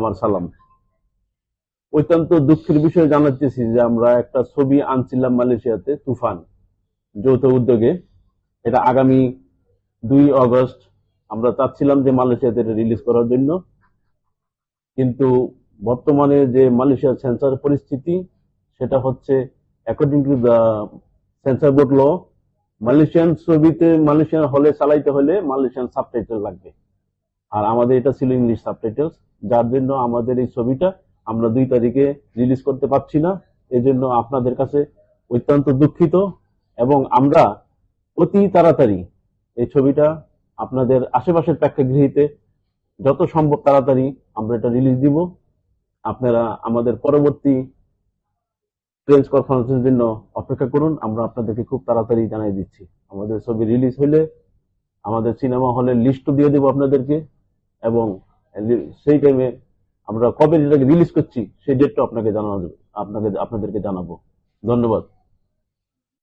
আমার সালাম। অত্যন্ত দুঃখের বিষয় জানাচ্ছি যে আমরা একটা ছবি আনছিলাম মালয়েশিয়াতে, তুফান যৌথ উদ্যোগে। এটা আগামী 2 আগস্ট আমরা চাচ্ছিলাম যে মালয়েশিয়াতে রিলিজ করার জন্য, কিন্তু বর্তমানে যে মালয়েশিয়ার সেন্সর পরিস্থিতি, সেটা হচ্ছে according to the censor board law, Malaysian ছবিতে মালয়েশিয়ান হলে চালাইতে হলে মালয়েশিয়ান সাবটাইটেল লাগবে। আর আমাদের এটা ছিল ইংলিশ সাবটাইটেলস, যার জন্য আমাদের এই ছবিটা আমরা 2 তারিখে রিলিজ করতে পারছি না। এজন্য আপনাদের কাছে অত্যন্ত দুঃখিত, এবং আমরা অতি তাড়াতাড়ি এই ছবিটা আপনাদের আশেপাশের প্রেক্ষাগৃহীতে যত সম্ভব তাড়াতাড়ি আমরা এটা রিলিজ দিব। আপনারা আমাদের পরবর্তী প্রেস কনফারেন্সের জন্য অপেক্ষা করুন, আমরা আপনাদেরকে খুব তাড়াতাড়ি জানিয়ে দিচ্ছি। আমাদের ছবি রিলিজ হলে আমাদের সিনেমা হলের লিস্টও দিয়ে দেবো আপনাদেরকে, এবং সেই টাইমে আমরা কবে যেটাকে রিলিজ করছি সেই ডেটটা আপনাকে জানানো, আপনাদেরকে জানাবো। ধন্যবাদ।